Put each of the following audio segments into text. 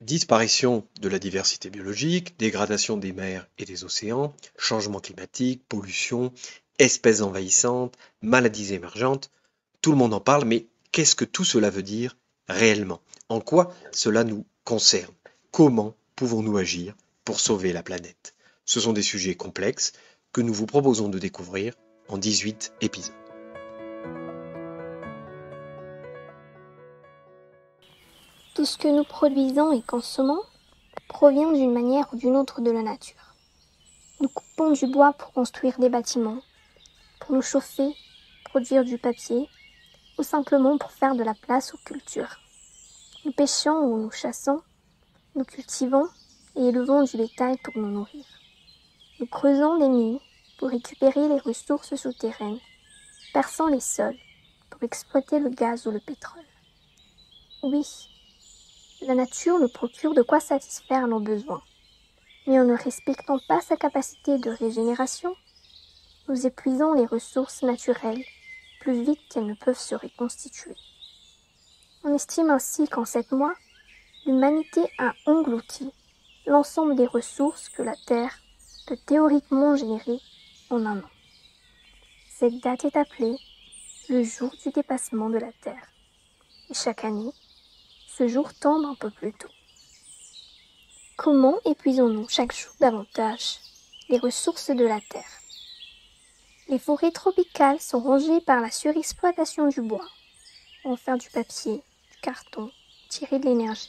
Disparition de la diversité biologique, dégradation des mers et des océans, changement climatique, pollution, espèces envahissantes, maladies émergentes, tout le monde en parle, mais qu'est-ce que tout cela veut dire réellement? En quoi cela nous concerne? Comment pouvons-nous agir pour sauver la planète? Ce sont des sujets complexes que nous vous proposons de découvrir en 18 épisodes. Tout ce que nous produisons et consommons provient d'une manière ou d'une autre de la nature. Nous coupons du bois pour construire des bâtiments, pour nous chauffer, produire du papier, ou simplement pour faire de la place aux cultures. Nous pêchons ou nous chassons, nous cultivons et élevons du bétail pour nous nourrir. Nous creusons des mines pour récupérer les ressources souterraines, perçant les sols pour exploiter le gaz ou le pétrole. Oui, la nature nous procure de quoi satisfaire nos besoins. Mais en ne respectant pas sa capacité de régénération, nous épuisons les ressources naturelles plus vite qu'elles ne peuvent se reconstituer. On estime ainsi qu'en 7 mois, l'humanité a englouti l'ensemble des ressources que la Terre peut théoriquement générer en un an. Cette date est appelée le jour du dépassement de la Terre. Et chaque année, ce jour tombe un peu plus tôt. Comment épuisons-nous chaque jour davantage les ressources de la Terre? Les forêts tropicales sont rongées par la surexploitation du bois, pour en faire du papier, du carton, tirer de l'énergie,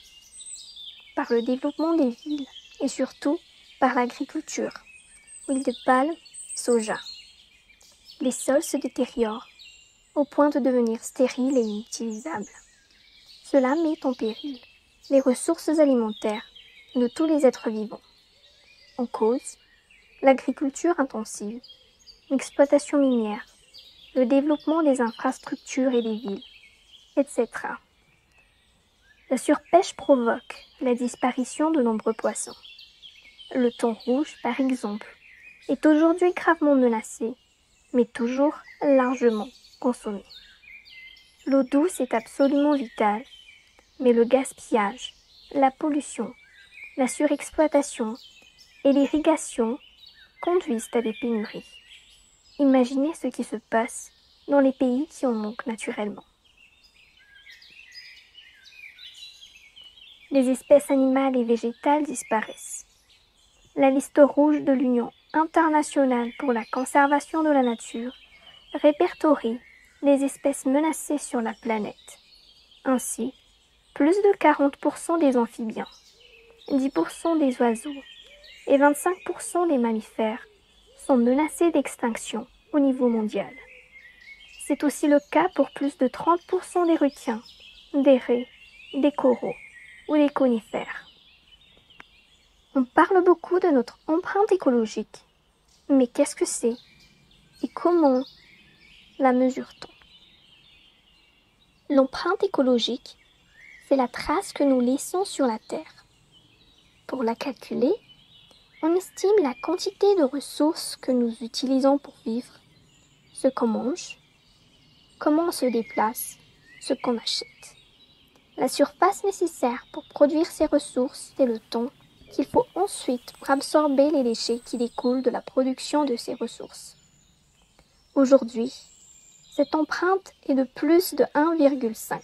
par le développement des villes et surtout par l'agriculture, huile de palme, soja. Les sols se détériorent au point de devenir stériles et inutilisables. Cela met en péril les ressources alimentaires de tous les êtres vivants. En cause, l'agriculture intensive, l'exploitation minière, le développement des infrastructures et des villes, etc. La surpêche provoque la disparition de nombreux poissons. Le thon rouge, par exemple, est aujourd'hui gravement menacé, mais toujours largement consommé. L'eau douce est absolument vitale, mais le gaspillage, la pollution, la surexploitation et l'irrigation conduisent à des pénuries. Imaginez ce qui se passe dans les pays qui en manquent naturellement. Les espèces animales et végétales disparaissent. La liste rouge de l'Union internationale pour la conservation de la nature répertorie les espèces menacées sur la planète. Ainsi, plus de 40% des amphibiens, 10% des oiseaux et 25% des mammifères sont menacés d'extinction au niveau mondial. C'est aussi le cas pour plus de 30% des requins, des raies, des coraux ou des conifères. On parle beaucoup de notre empreinte écologique, mais qu'est-ce que c'est et comment la mesure-t-on? L'empreinte écologique, c'est la trace que nous laissons sur la Terre. Pour la calculer, on estime la quantité de ressources que nous utilisons pour vivre, ce qu'on mange, comment on se déplace, ce qu'on achète. La surface nécessaire pour produire ces ressources, c'est le temps qu'il faut ensuite pour absorber les déchets qui découlent de la production de ces ressources. Aujourd'hui, cette empreinte est de plus de 1,5,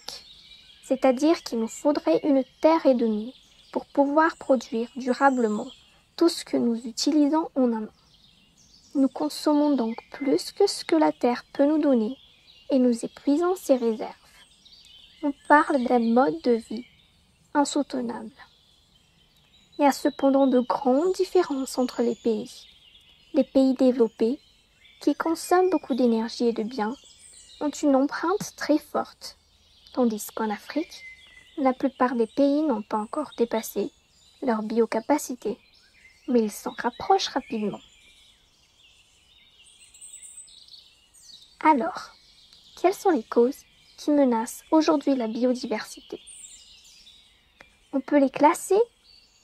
c'est-à-dire qu'il nous faudrait une terre et demie pour pouvoir produire durablement tout ce que nous utilisons en un an. Nous consommons donc plus que ce que la terre peut nous donner et nous épuisons ses réserves. On parle d'un mode de vie insoutenable. Il y a cependant de grandes différences entre les pays. Les pays développés, qui consomment beaucoup d'énergie et de biens, ont une empreinte très forte, tandis qu'en Afrique, la plupart des pays n'ont pas encore dépassé leur biocapacité, mais ils s'en rapprochent rapidement. Alors, quelles sont les causes qui menacent aujourd'hui la biodiversité? On peut les classer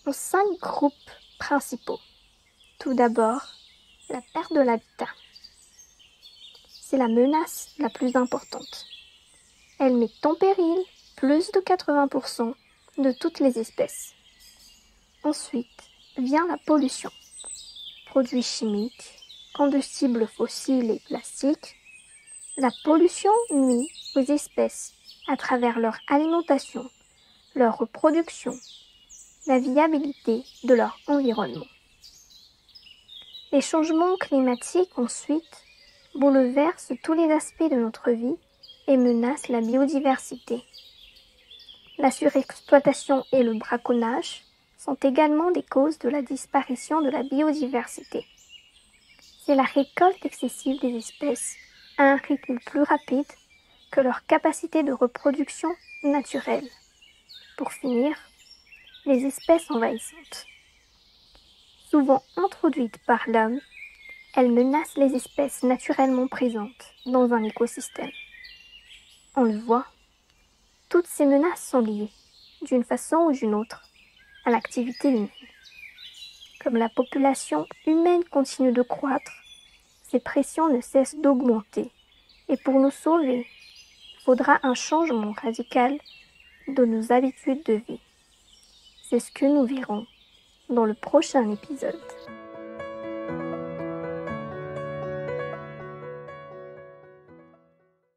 en 5 groupes principaux. Tout d'abord, la perte de l'habitat. C'est la menace la plus importante. Elle met en péril plus de 80% de toutes les espèces. Ensuite vient la pollution. Produits chimiques, combustibles fossiles et plastiques. La pollution nuit aux espèces à travers leur alimentation, leur reproduction, la viabilité de leur environnement. Les changements climatiques ensuite bouleversent tous les aspects de notre vie et menacent la biodiversité. La surexploitation et le braconnage sont également des causes de la disparition de la biodiversité. C'est la récolte excessive des espèces à un rythme plus rapide que leur capacité de reproduction naturelle. Pour finir, les espèces envahissantes. Souvent introduites par l'homme, elles menacent les espèces naturellement présentes dans un écosystème. On le voit, toutes ces menaces sont liées, d'une façon ou d'une autre, à l'activité humaine. Comme la population humaine continue de croître, ces pressions ne cessent d'augmenter. Et pour nous sauver, il faudra un changement radical de nos habitudes de vie. C'est ce que nous verrons dans le prochain épisode.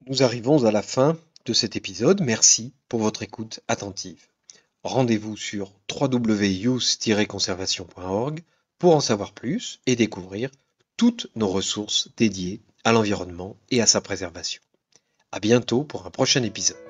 Nous arrivons à la fin de cet épisode. Merci pour votre écoute attentive. Rendez-vous sur www.youth-conservation.org pour en savoir plus et découvrir toutes nos ressources dédiées à l'environnement et à sa préservation. À bientôt pour un prochain épisode.